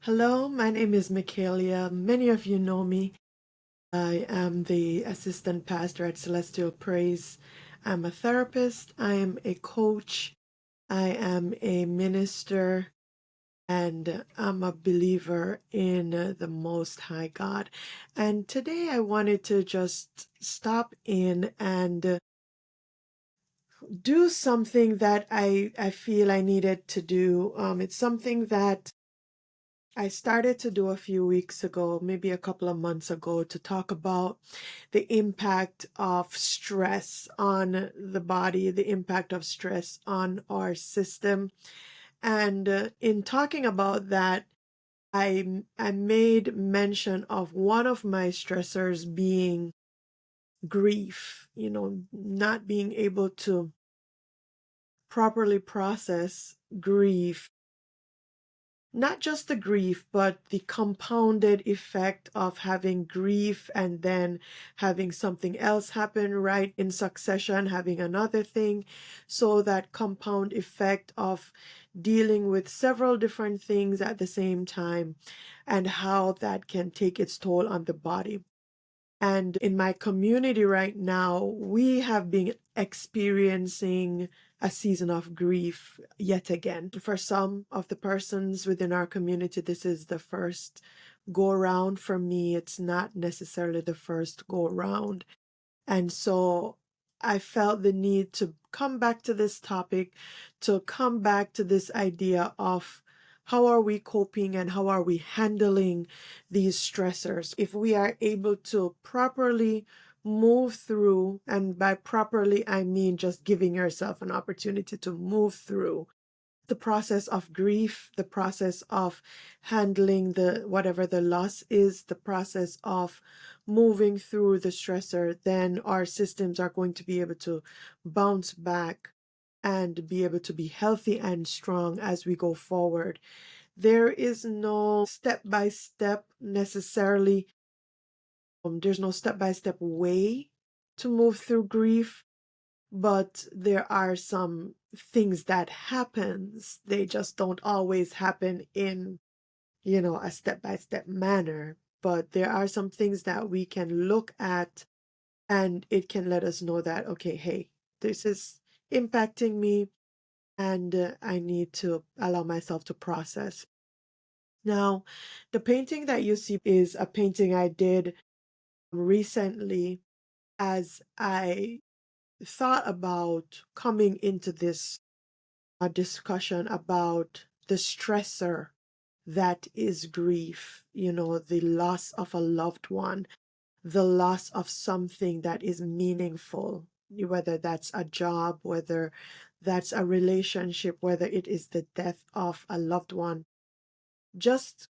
Hello, my name is Michaelia. Many of you know me. I am the assistant pastor at Celestial Praise. I'm a therapist, I am a coach, I am a minister, and I'm a believer in the Most High God. And today I wanted to just stop in and do something that I feel I needed to do. It's something that I started to do a few weeks ago, maybe a couple of months ago, to talk about the impact of stress on the body, the impact of stress on our system. And in talking about that, I made mention of one of my stressors being grief, not being able to properly process grief, not just the grief, but the compounded effect of having grief and then having something else happen right in succession, having another thing. So that compound effect of dealing with several different things at the same time and how that can take its toll on the body. And in my community right now, we have been experiencing a season of grief yet again. For some of the persons within our community, this is the first go around. For me, it's not necessarily the first go around. And so I felt the need to come back to this topic, to come back to this idea of how are we coping and how are we handling these stressors? If we are able to properly move through, and by properly, I mean just giving yourself an opportunity to move through the process of grief, the process of handling the whatever the loss is, the process of moving through the stressor, then our systems are going to be able to bounce back and be able to be healthy and strong as we go forward. There is no step by step necessarily, there's no step by step way to move through grief, but there are some things that happens. They just don't always happen in, a step by step manner. But there are some things that we can look at and it can let us know that, okay, hey, this is impacting me and I need to allow myself to process. Now, the painting that you see is a painting I did recently as I thought about coming into this discussion about the stressor that is grief, the loss of a loved one, the loss of something that is meaningful, whether that's a job, whether that's a relationship, whether it is the death of a loved one. Just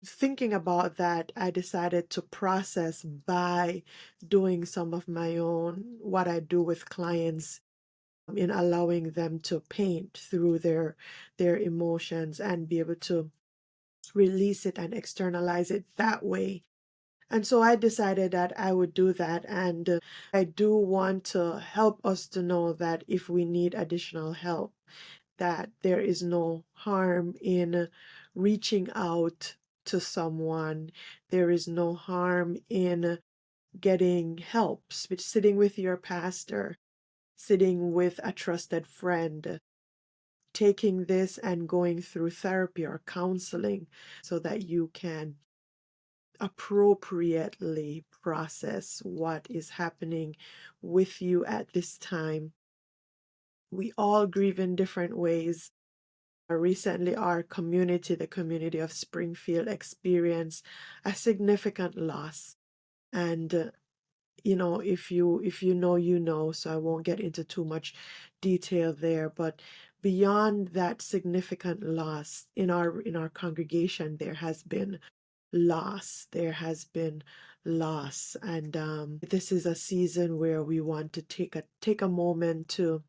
thinking about that, I decided to process by doing some of my own, what I do with clients in allowing them to paint through their emotions and be able to release it and externalize it that way. And so I decided that I would do that. And I do want to help us to know that if we need additional help, that there is no harm in reaching out to someone. There is no harm in getting help, sitting with your pastor, sitting with a trusted friend, taking this and going through therapy or counseling so that you can appropriately process what is happening with you at this time. We all grieve in different ways. Recently, our community, the community of Springfield, experienced a significant loss. And if you know, you know, so I won't get into too much detail there, but beyond that significant loss in our congregation, there has been loss, and this is a season where we want to take a moment to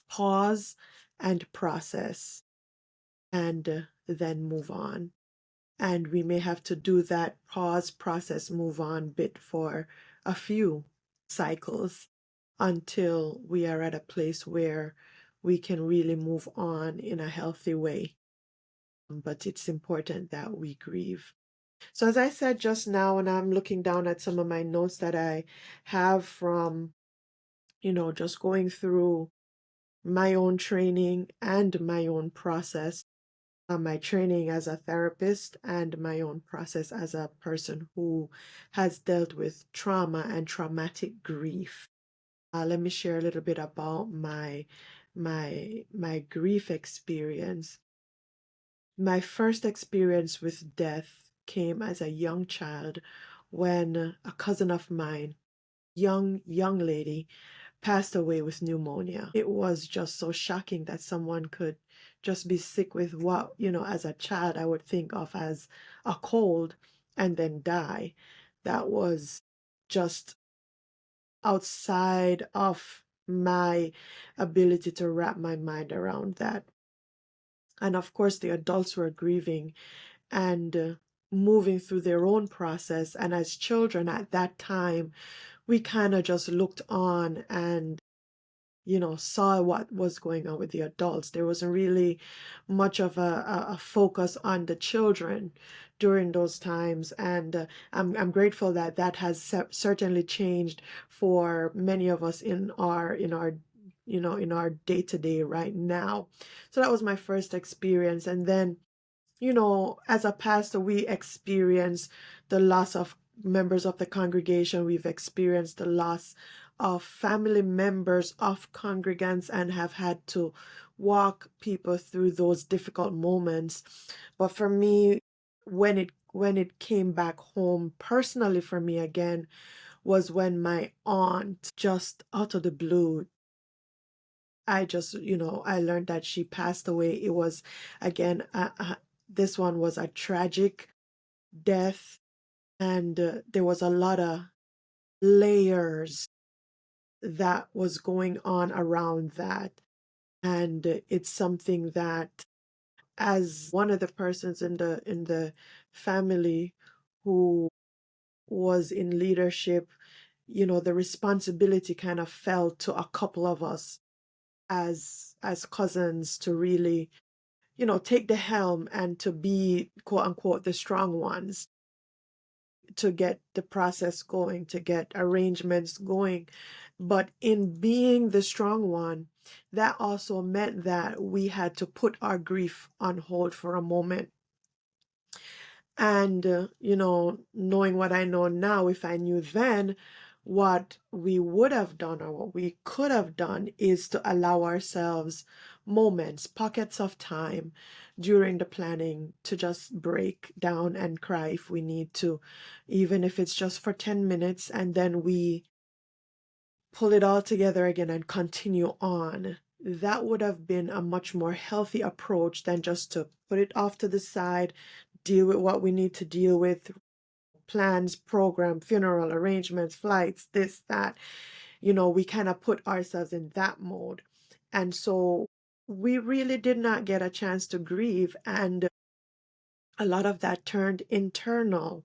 pause and process and then move on. And we may have to do that pause, process, move on bit for a few cycles until we are at a place where we can really move on in a healthy way. but it's important that we grieve. So as I said just now, and I'm looking down at some of my notes that I have from, just going through my own training and my own process, my training as a therapist and my own process as a person who has dealt with trauma and traumatic grief. Let me share a little bit about my grief experience. My first experience with death came as a young child when a cousin of mine, young lady, passed away with pneumonia. It was just so shocking that someone could just be sick with what, as a child I would think of as a cold and then die. That was just outside of my ability to wrap my mind around that. And of course, the adults were grieving and moving through their own process. And as children at that time, we kind of just looked on and saw what was going on with the adults. There wasn't really much of a focus on the children during those times, and I'm grateful that that has certainly changed for many of us in our day to day right now. So that was my first experience, and then as a pastor, we experience the loss of members of the congregation. We've experienced the loss of family members of congregants and have had to walk people through those difficult moments. But for me, when it came back home personally for me again was when my aunt just out of the blue, I just, I learned that she passed away. It was, again, this one was a tragic death, and there was a lot of layers that was going on around that. And it's something that, as one of the persons in the family who was in leadership, the responsibility kind of fell to a couple of us as cousins to really take the helm and to be quote unquote the strong ones, to get the process going, to get arrangements going. But in being the strong one, that also meant that we had to put our grief on hold for a moment. And, knowing what I know now, if I knew then, what we would have done or what we could have done is to allow ourselves moments, pockets of time during the planning to just break down and cry if we need to, even if it's just for 10 minutes, and then we pull it all together again and continue on. That would have been a much more healthy approach than just to put it off to the side, deal with what we need to deal with, plans, program, funeral arrangements, flights, this, that. We kind of put ourselves in that mode. And so we really did not get a chance to grieve. And a lot of that turned internal.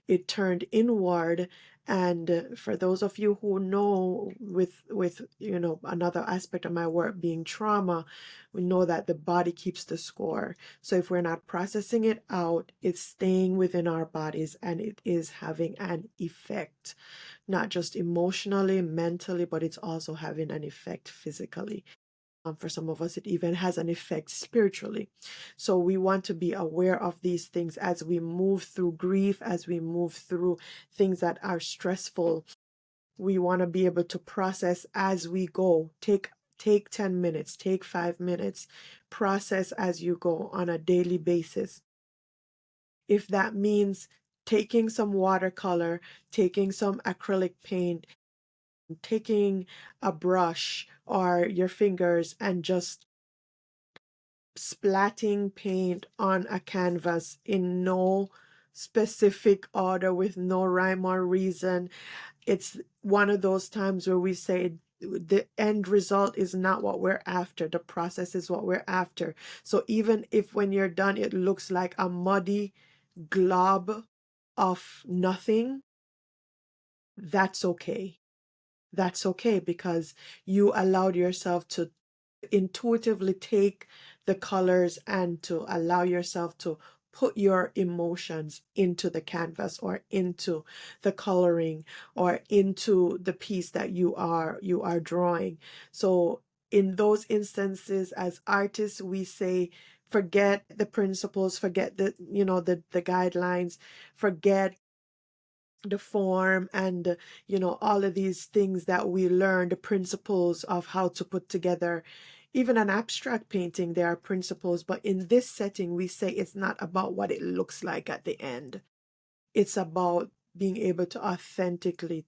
It turned inward. And for those of you who know, with another aspect of my work being trauma, we know that the body keeps the score. So if we're not processing it out, it's staying within our bodies and it is having an effect, not just emotionally, mentally, but it's also having an effect physically. For some of us, it even has an effect spiritually. So we want to be aware of these things as we move through grief, as we move through things that are stressful. We want to be able to process as we go. Take 10 minutes, take 5 minutes, process as you go on a daily basis. If that means taking some watercolor, taking some acrylic paint, taking a brush or your fingers and just splatting paint on a canvas in no specific order with no rhyme or reason. It's one of those times where we say the end result is not what we're after. The process is what we're after. So even if when you're done, it looks like a muddy glob of nothing, that's okay. That's okay because you allowed yourself to intuitively take the colors and to allow yourself to put your emotions into the canvas or into the coloring or into the piece that you are drawing. So in those instances, as artists, we say forget the principles, forget the guidelines, forget the form, and all of these things that we learn, the principles of how to put together even an abstract painting. There are principles, but in this setting we say it's not about what it looks like at the end. It's about being able to authentically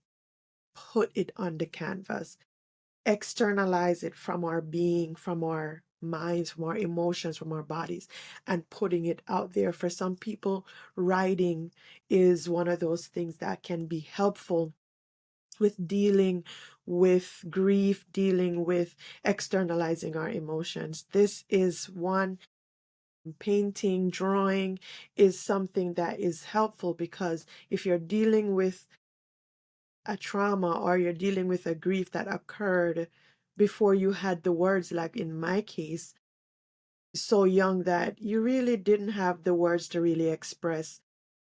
put it on the canvas, externalize it from our being, from our minds, from our emotions, from our bodies, and putting it out there. For some people, writing is one of those things that can be helpful with dealing with grief, dealing with externalizing our emotions. This is one. Painting, drawing is something that is helpful, because if you're dealing with a trauma or you're dealing with a grief that occurred before you had the words, like in my case, so young that you really didn't have the words to really express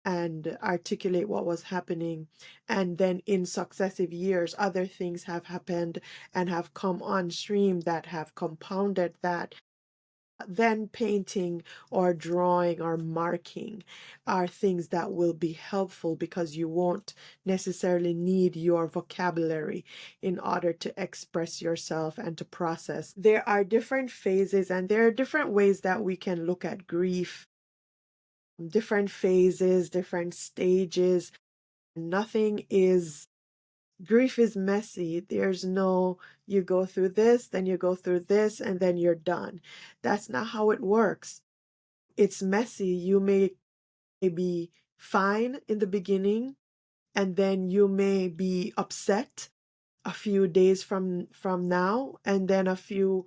and articulate what was happening. And then in successive years, other things have happened and have come on stream that have compounded that. Then painting or drawing or marking are things that will be helpful, because you won't necessarily need your vocabulary in order to express yourself and to process. There are different phases and there are different ways that we can look at grief, different phases, different stages. Nothing is Grief is messy. There's no, you go through this, then you go through this, and then you're done. That's not how it works. It's messy. You may be fine in the beginning, and then you may be upset a few days from now, and then a few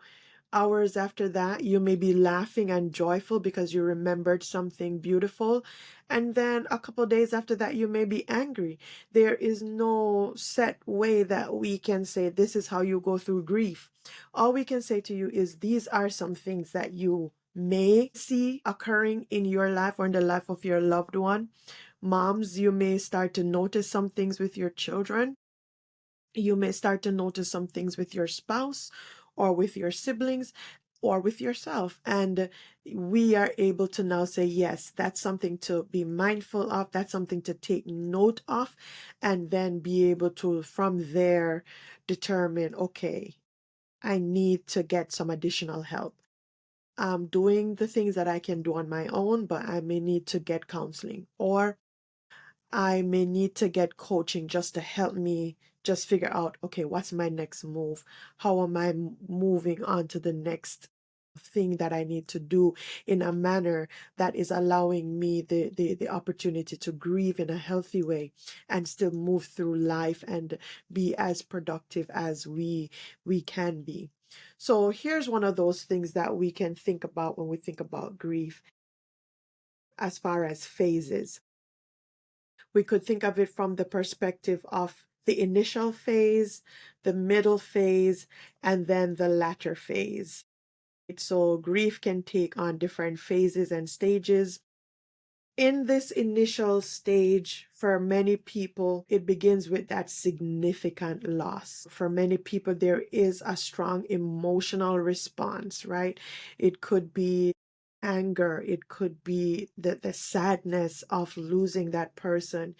hours after that, you may be laughing and joyful because you remembered something beautiful. And then a couple days after that, you may be angry. There is no set way that we can say this is how you go through grief. All we can say to you is these are some things that you may see occurring in your life or in the life of your loved one. Moms, you may start to notice some things with your children. You may start to notice some things with your spouse or with your siblings or with yourself. And we are able to now say, yes, that's something to be mindful of. That's something to take note of. And then be able to, from there, determine, okay, I need to get some additional help. I'm doing the things that I can do on my own, but I may need to get counseling, or I may need to get coaching just to help me just figure out, okay, what's my next move? How am I moving on to the next thing that I need to do in a manner that is allowing me the opportunity to grieve in a healthy way and still move through life and be as productive as we can be. So here's one of those things that we can think about when we think about grief as far as phases. We could think of it from the perspective of the initial phase, the middle phase, and then the latter phase. So grief can take on different phases and stages. In this initial stage, for many people, it begins with that significant loss. For many people, there is a strong emotional response, right? It could be anger, it could be the sadness of losing that person.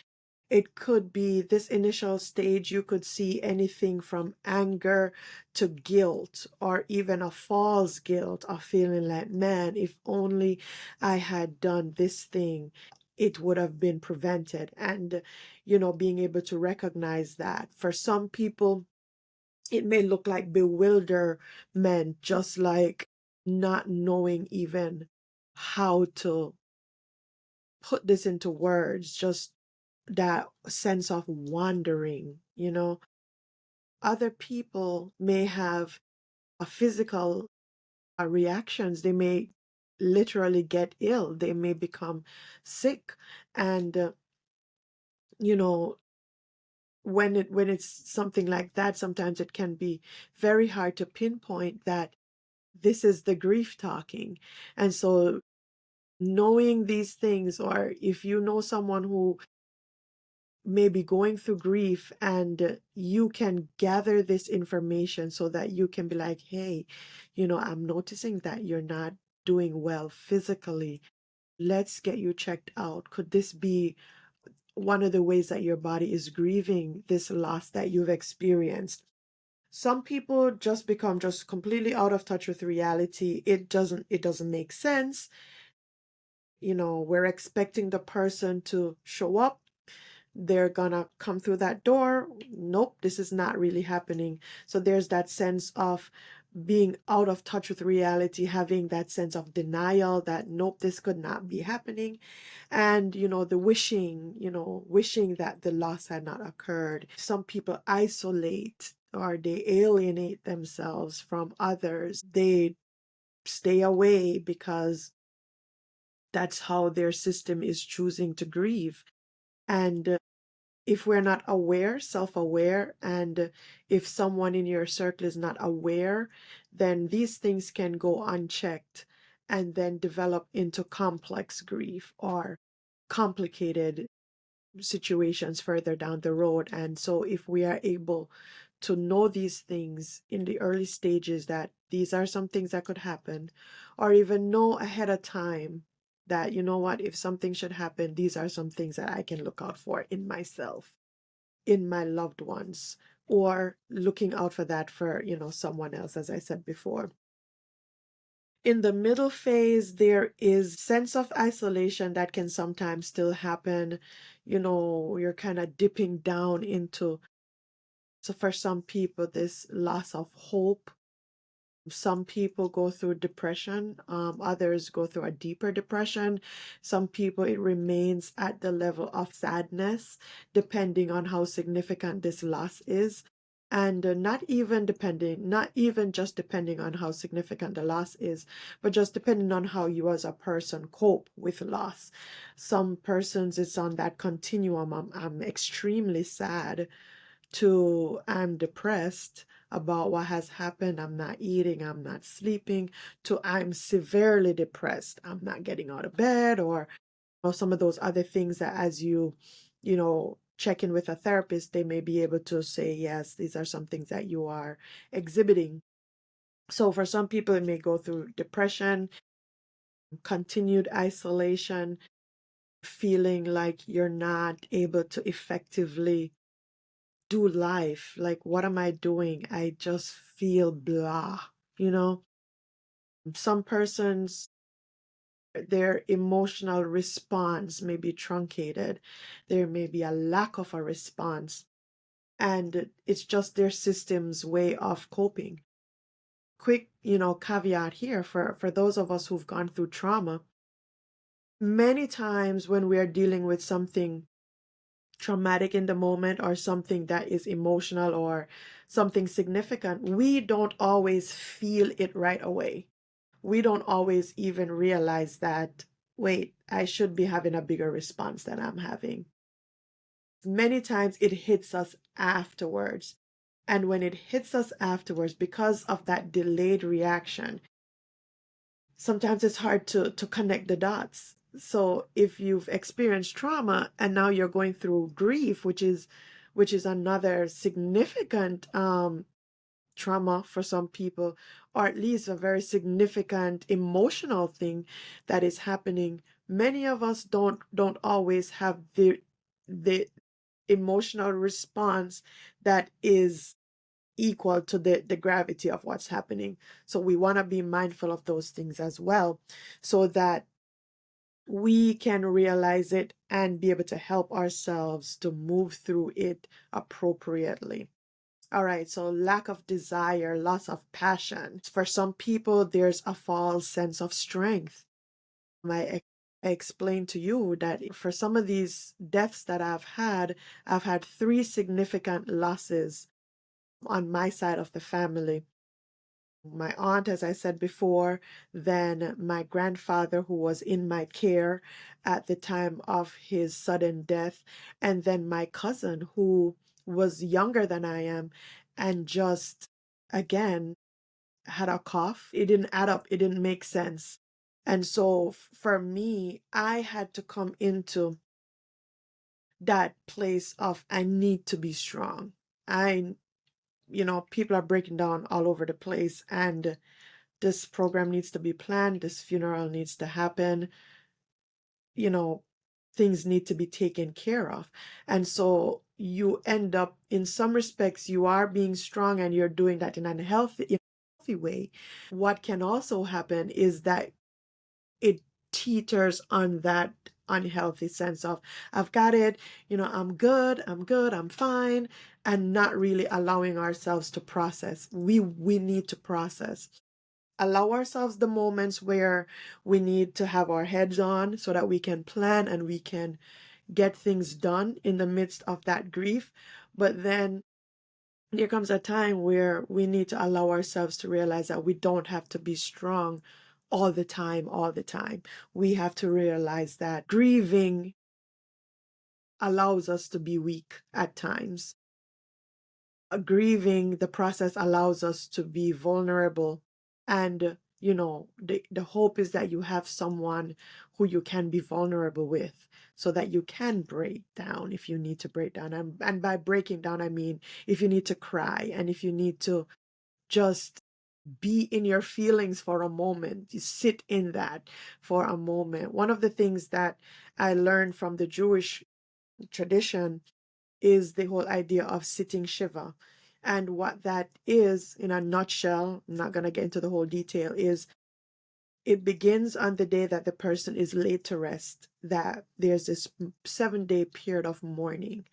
It could be this initial stage, you could see anything from anger to guilt, or even a false guilt of feeling like, man, if only I had done this thing, it would have been prevented. And, being able to recognize that. For some people, it may look like bewilderment, just like not knowing even how to put this into words, just that sense of wandering. Other people may have a physical reactions. They may literally get ill. They may become sick. And, you know, when it's something like that, sometimes it can be very hard to pinpoint that this is the grief talking. And so knowing these things, or if you know someone who may be going through grief, and you can gather this information so that you can be like, hey, I'm noticing that you're not doing well physically. Let's get you checked out. Could this be one of the ways that your body is grieving this loss that you've experienced? Some people just become just completely out of touch with reality. It doesn't make sense. We're expecting the person to show up. They're gonna come through that door. Nope, this is not really happening. So there's that sense of being out of touch with reality, having that sense of denial that nope, this could not be happening. And the wishing that the loss had not occurred. Some people isolate, or they alienate themselves from others. They stay away because that's how their system is choosing to grieve. And if we're not aware, self-aware, and if someone in your circle is not aware, then these things can go unchecked and then develop into complex grief or complicated situations further down the road. And so if we are able to know these things in the early stages, that these are some things that could happen, or even know ahead of time that, what, if something should happen, these are some things that I can look out for in myself, in my loved ones, or looking out for that for, someone else, as I said before. In the middle phase, there is sense of isolation that can sometimes still happen. You're kind of dipping down into, so for some people, this loss of hope. Some people go through depression, others go through a deeper depression. Some people, it remains at the level of sadness, depending on how significant this loss is. And not even just depending on how significant the loss is, but just depending on how you as a person cope with loss. Some persons, it's on that continuum. I'm extremely sad, to I'm depressed about what has happened. I'm not eating, I'm not sleeping, to I'm severely depressed. I'm not getting out of bed, or some of those other things that as check in with a therapist, they may be able to say, yes, these are some things that you are exhibiting. So for some people, it may go through depression, continued isolation, feeling like you're not able to effectively do life. Like, what am I doing? I just feel blah, you know? Some persons, their emotional response may be truncated. There may be a lack of a response, and it's just their system's way of coping. Quick, caveat here for those of us who've gone through trauma. Many times when we are dealing with something traumatic in the moment, or something that is emotional, or something significant, we don't always feel it right away. We don't always even realize that, wait, I should be having a bigger response than I'm having. Many times it hits us afterwards. And when it hits us afterwards, because of that delayed reaction, sometimes it's hard to connect the dots. So if you've experienced trauma and now you're going through grief, which is another significant trauma for some people, or at least a very significant emotional thing that is happening, many of us don't always have the emotional response that is equal to the gravity of what's happening. So we want to be mindful of those things as well, so that we can realize it and be able to help ourselves to move through it appropriately. All right, so lack of desire, loss of passion. For some people, there's a false sense of strength. I explained to you that for some of these deaths that I've had three significant losses on my side of the family. My aunt, as I said before, then my grandfather, who was in my care at the time of his sudden death, and then my cousin, who was younger than I am, and just, again, had a cough. It didn't add up. It didn't make sense. And so for me, I had to come into that place of I need to be strong. I, people are breaking down all over the place, and this program needs to be planned. This funeral needs to happen. You know, things need to be taken care of. And so you end up, in some respects, you are being strong and you're doing that in a healthy way. What can also happen is that it teeters on that unhealthy sense of, I've got it, I'm fine, and not really allowing ourselves to process. We need to process. Allow ourselves the moments where we need to have our heads on so that we can plan and we can get things done in the midst of that grief. But then there comes a time where we need to allow ourselves to realize that we don't have to be strong all the time, all the time. We have to realize that grieving allows us to be weak at times. Grieving, the process allows us to be vulnerable. And, the hope is that you have someone who you can be vulnerable with so that you can break down if you need to break down. And by breaking down, I mean, if you need to cry and if you need to just be in your feelings for a moment, you sit in that for a moment. One of the things that I learned from the Jewish tradition is the whole idea of sitting Shiva. And what that is, in a nutshell, I'm not going to get into the whole detail, is it begins on the day that the person is laid to rest, that there's this 7-day period of mourning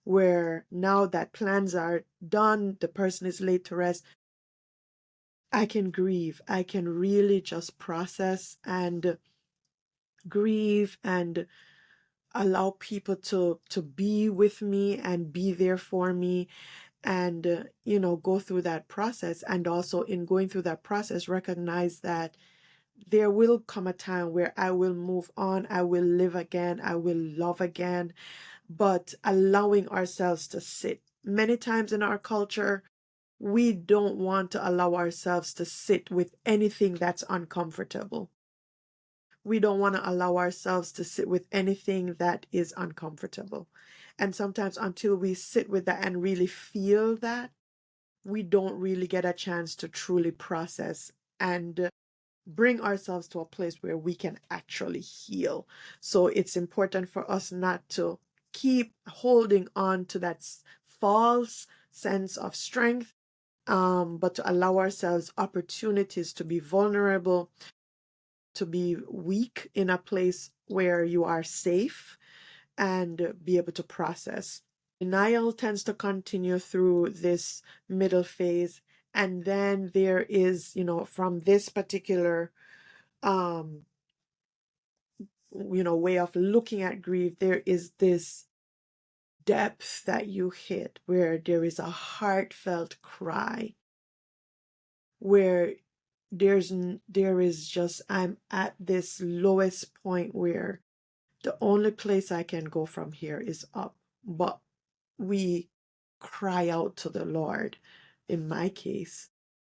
where now that plans are done, the person is laid to rest. I can grieve. I can really just process and grieve and allow people to be with me and be there for me, and go through that process. And also, in going through that process, recognize that there will come a time where I will move on, I will live again, I will love again. But allowing ourselves to sit. Many times in our culture, we don't want to allow ourselves to sit with anything that's uncomfortable. We don't want to allow ourselves to sit with anything that is uncomfortable. And sometimes, until we sit with that and really feel that, we don't really get a chance to truly process and bring ourselves to a place where we can actually heal. So it's important for us not to keep holding on to that false sense of strength, but to allow ourselves opportunities to be vulnerable, to be weak in a place where you are safe, and be able to process. Denial tends to continue through this middle phase. And then there is, from this particular, way of looking at grief, there is this depth that you hit where there is a heartfelt cry, where there is just, I'm at this lowest point where the only place I can go from here is up. But we cry out to the Lord, in my case.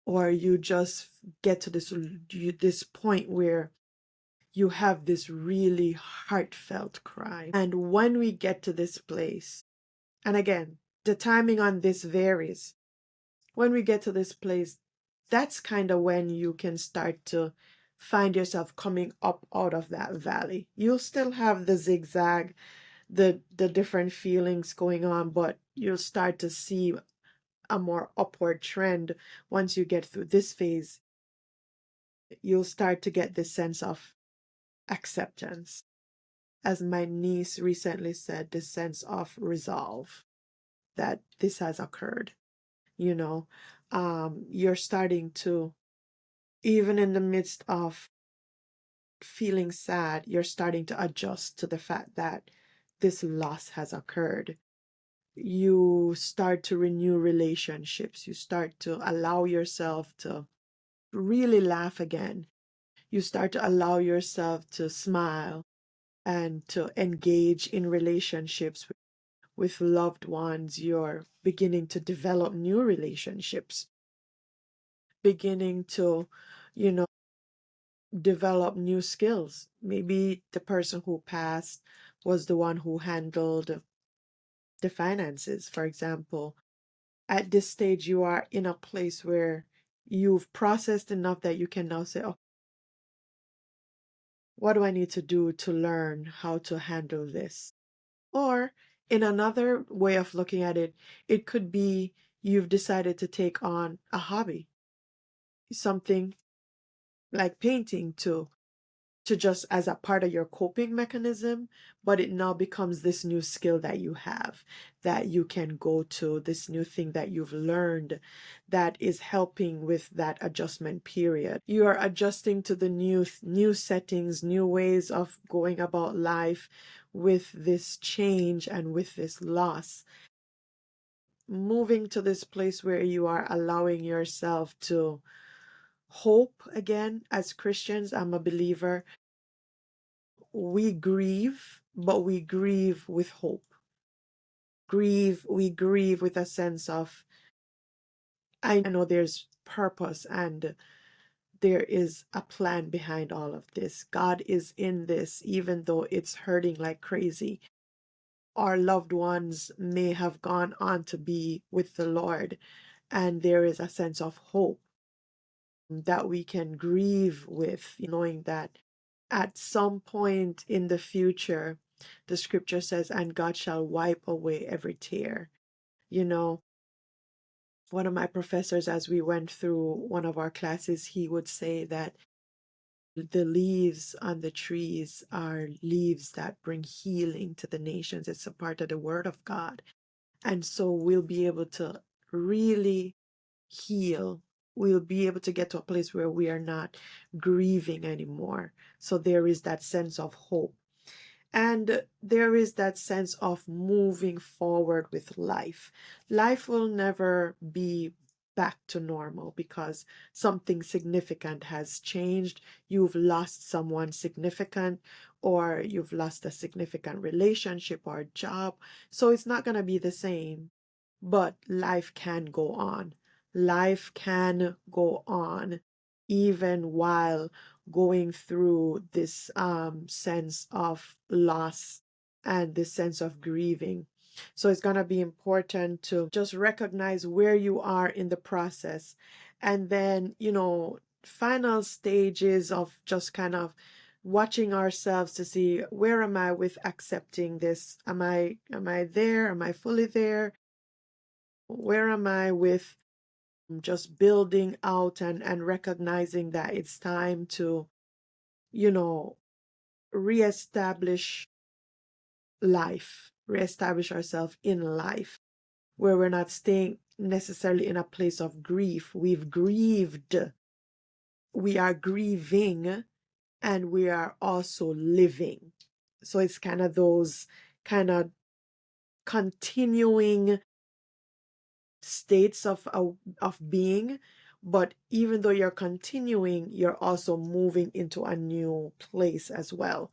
Or you just get to this point where you have this really heartfelt cry. And when we get to this place, and again, the timing on this varies. When we get to this place, that's kind of when you can start to find yourself coming up out of that valley. You'll still have the zigzag, the different feelings going on, but you'll start to see a more upward trend. Once you get through this phase, you'll start to get this sense of acceptance. As my niece recently said, this sense of resolve that this has occurred. You're starting to, even in the midst of feeling sad, you're starting to adjust to the fact that this loss has occurred. You start to renew relationships. You start to allow yourself to really laugh again. You start to allow yourself to smile and to engage in relationships with loved ones. You're beginning to develop new relationships. beginning to, you know, develop new skills. Maybe the person who passed was the one who handled the finances, for example. At this stage, you are in a place where you've processed enough that you can now say, oh, what do I need to do to learn how to handle this? Or in another way of looking at it, it could be you've decided to take on a hobby, something like painting to just as a part of your coping mechanism, but it now becomes this new skill that you have, that you can go to, this new thing that you've learned that is helping with that adjustment period. You are adjusting to the new settings, new ways of going about life with this change and with this loss. Moving to this place where you are allowing yourself to hope again. As Christians, I'm a believer, we grieve, but we grieve with hope. We grieve with a sense of, I know there's purpose and there is a plan behind all of this. God is in this, even though it's hurting like crazy. Our loved ones may have gone on to be with the Lord, and there is a sense of hope that we can grieve with, knowing that at some point in the future, the scripture says, and God shall wipe away every tear. You know, one of my professors, as we went through one of our classes, he would say that the leaves on the trees are leaves that bring healing to the nations. It's a part of the word of God. And so we'll be able to really heal. We'll be able to get to a place where we are not grieving anymore. So there is that sense of hope. And there is that sense of moving forward with life. Life will never be back to normal because something significant has changed. You've lost someone significant, or you've lost a significant relationship or job. So it's not going to be the same, but life can go on. Life can go on even while going through this sense of loss and this sense of grieving. So it's going to be important to just recognize where you are in the process. And then, final stages of just kind of watching ourselves to see, where am I with accepting this? Am I there? Am I fully there? Where am I with just building out and recognizing that it's time to, you know, reestablish reestablish ourselves in life, where we're not staying necessarily in a place of grief. We've grieved, we are grieving, and we are also living. So it's kind of those kind of continuing states of being, but even though you're continuing, you're also moving into a new place as well,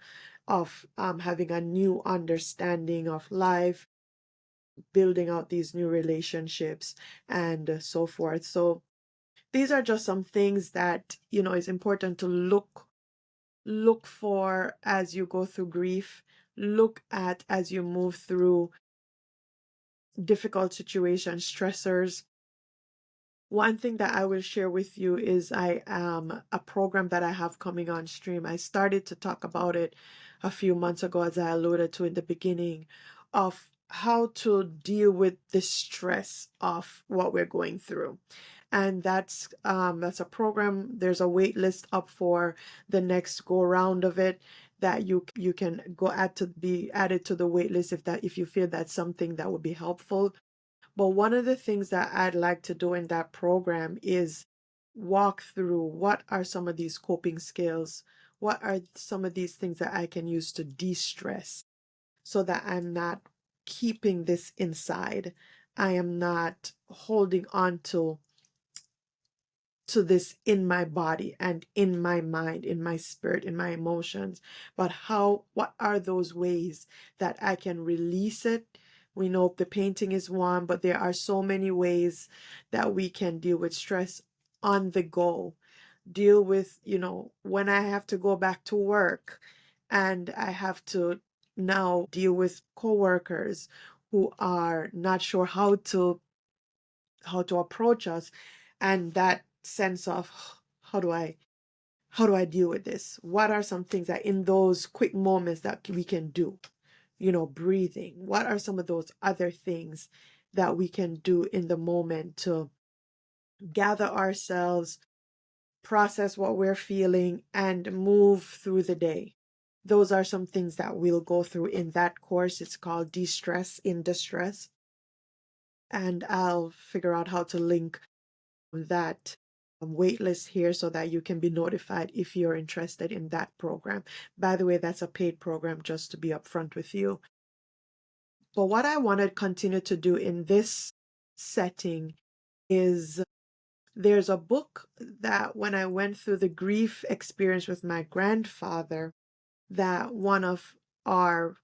of having a new understanding of life, building out these new relationships, and so forth. So these are just some things that is important to look for as you go through grief, look at as you move through difficult situations, stressors. One thing that I will share with you is I am a program that I have coming on stream. I started to talk about it a few months ago, as I alluded to in the beginning, of how to deal with the stress of what we're going through. And that's a program. There's a wait list up for the next go round of it, that you can go add to be added to the wait list if you feel that's something that would be helpful. But one of the things that I'd like to do in that program is walk through what are some of these coping skills, what are some of these things that I can use to de-stress, so that I'm not keeping this inside. I am not holding on to this in my body and in my mind, in my spirit, in my emotions, but what are those ways that I can release it? We know the painting is one, but there are so many ways that we can deal with stress. on the go, deal with, when I have to go back to work and I have to now deal with coworkers who are not sure how to approach us, and that sense of how do I deal with this? What are some things that in those quick moments that we can do? Breathing. What are some of those other things that we can do in the moment to gather ourselves, process what we're feeling, and move through the day? Those are some things that we'll go through in that course. It's called De-Stress in Distress. And I'll figure out how to link that waitlist here so that you can be notified if you're interested in that program. By the way, that's a paid program, just to be upfront with you. But what I want to continue to do in this setting is, there's a book that when I went through the grief experience with my grandfather, that one of our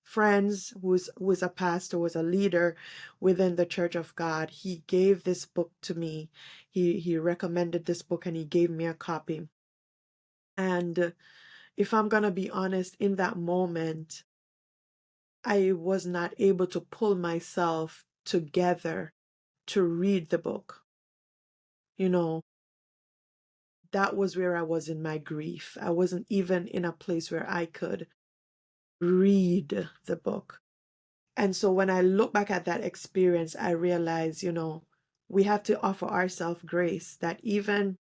friends who's a pastor, was a leader within the Church of God, he gave this book to me. He recommended this book and he gave me a copy. And if I'm gonna be honest, in that moment, I was not able to pull myself together to read the book. That was where I was in my grief. I wasn't even in a place where I could read the book. And so when I look back at that experience, I realize, we have to offer ourselves grace, that even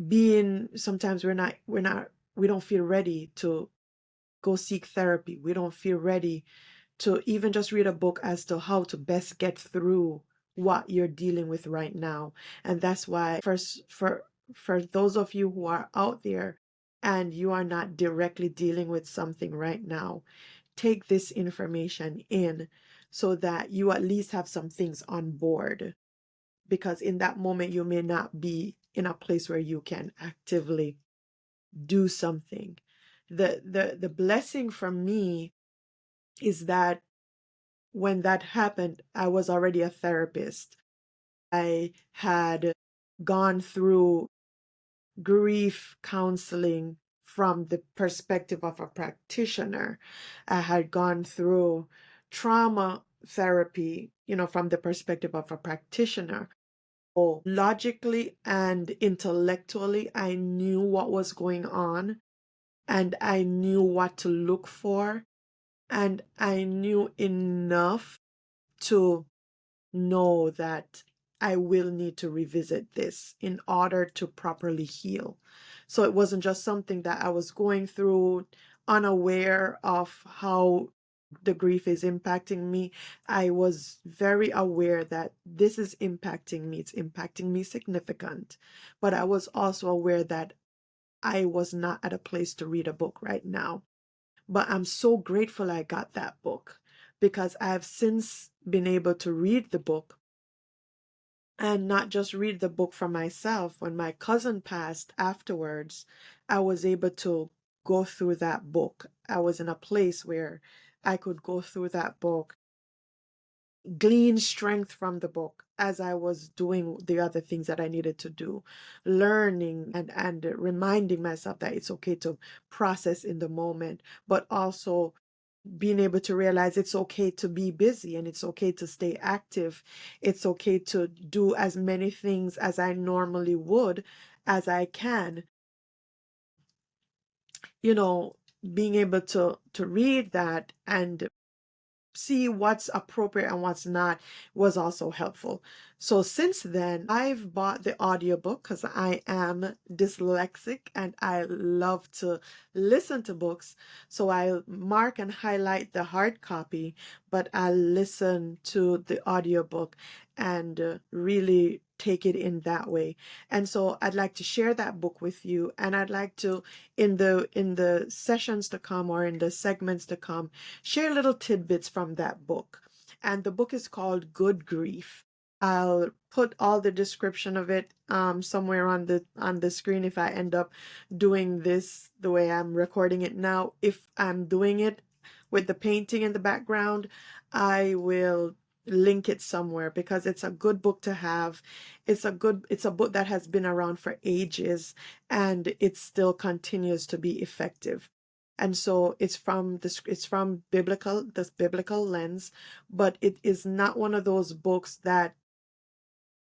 being, sometimes we don't feel ready to go seek therapy. We don't feel ready to even just read a book as to how to best get through what you're dealing with right now. And that's why for those of you who are out there and you are not directly dealing with something right now, take this information in so that you at least have some things on board, because in that moment you may not be in a place where you can actively do something. The blessing for me is that when that happened, I was already a therapist. I had gone through grief counseling from the perspective of a practitioner. I had gone through trauma therapy, from the perspective of a practitioner. So logically and intellectually, I knew what was going on and I knew what to look for, and I knew enough to know that I will need to revisit this in order to properly heal. So it wasn't just something that I was going through unaware of how the grief is impacting me. I was very aware that this is impacting me. It's impacting me significant. But I was also aware that I was not at a place to read a book right now. But I'm so grateful I got that book, because I've since been able to read the book, and not just read the book for myself. When my cousin passed afterwards, I was able to go through that book. I was in a place where I could go through that book, glean strength from the book as I was doing the other things that I needed to do, learning and reminding myself that it's okay to process in the moment, but also being able to realize it's okay to be busy and it's okay to stay active. It's okay to do as many things as I normally would as I can. Being able to read that and see what's appropriate and what's not was also helpful. So since then, I've bought the audiobook because I am dyslexic and I love to listen to books. So I mark and highlight the hard copy, but I listen to the audiobook and really take it in that way. And so I'd like to share that book with you, and I'd like to, in the sessions to come or in the segments to come, share little tidbits from that book. And the book is called Good Grief. I'll put all the description of it somewhere on the screen if I end up doing this the way I'm recording it now. If I'm doing it with the painting in the background, I will link it somewhere because it's a good book to have. It's a book that has been around for ages and it still continues to be effective. And so it's from this biblical lens, but it is not one of those books that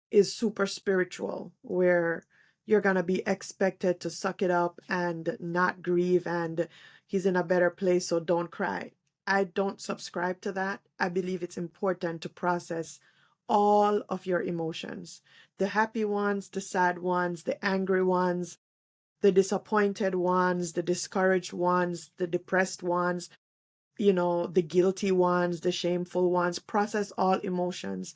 is super spiritual where you're going to be expected to suck it up and not grieve and he's in a better place, so don't cry. I don't subscribe to that. I believe it's important to process all of your emotions, the happy ones, the sad ones, the angry ones, the disappointed ones, the discouraged ones, the depressed ones, the guilty ones, the shameful ones. Process all emotions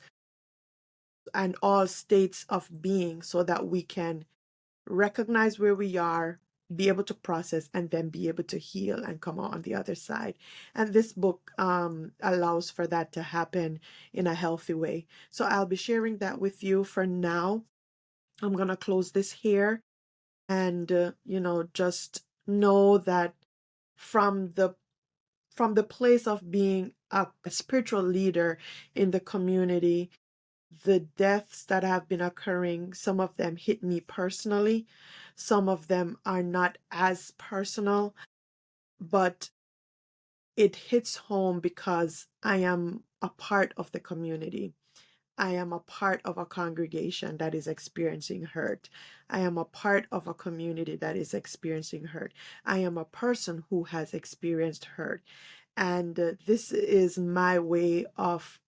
and all states of being so that we can recognize where we are, be able to process, and then be able to heal and come out on the other side. And this book allows for that to happen in a healthy way. So I'll be sharing that with you for now. I'm going to close this here and, just know that from the place of being a spiritual leader in the community, the deaths that have been occurring, some of them hit me personally. Some of them are not as personal, but it hits home because I am a part of the community. I am a part of a congregation that is experiencing hurt. I am a part of a community that is experiencing hurt. I am a person who has experienced hurt. And this is my way of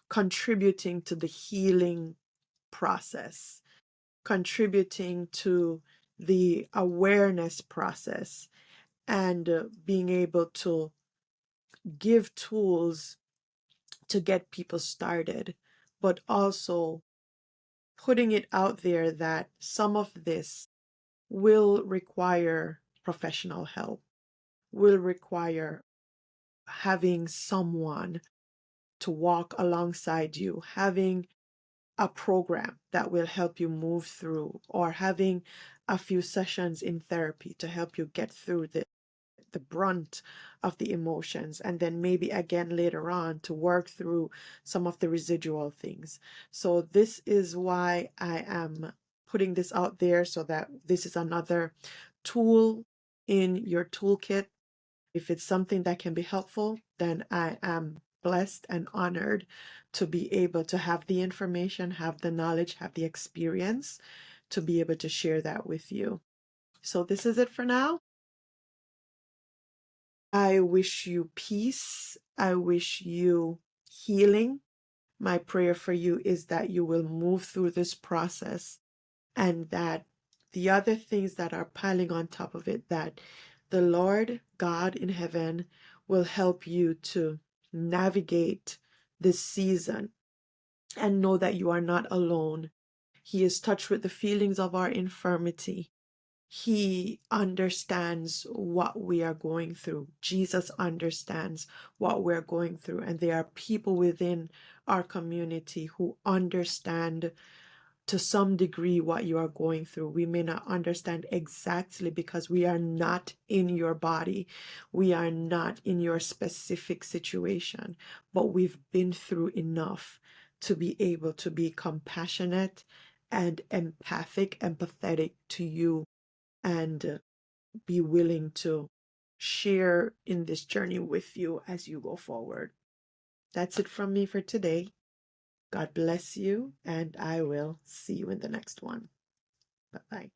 contributing to the healing process, contributing to the awareness process, and being able to give tools to get people started, but also putting it out there that some of this will require professional help, will require having someone to walk alongside you, having a program that will help you move through, or having a few sessions in therapy to help you get through the brunt of the emotions, and then maybe again later on to work through some of the residual things. So this is why I am putting this out there, so that this is another tool in your toolkit. If it's something that can be helpful, then I am blessed and honored to be able to have the information, have the knowledge, have the experience to be able to share that with you. So this is it for now. I wish you peace. I wish you healing. My prayer for you is that you will move through this process, and that the other things that are piling on top of it, that the Lord God in heaven will help you to navigate this season and know that you are not alone. He is touched with the feelings of our infirmity. He understands what we are going through. Jesus understands what we're going through. And there are people within our community who understand to some degree what you are going through. We may not understand exactly because we are not in your body. We are not in your specific situation, but we've been through enough to be able to be compassionate and empathetic to you, and be willing to share in this journey with you as you go forward. That's it from me for today. God bless you, and I will see you in the next one. Bye-bye.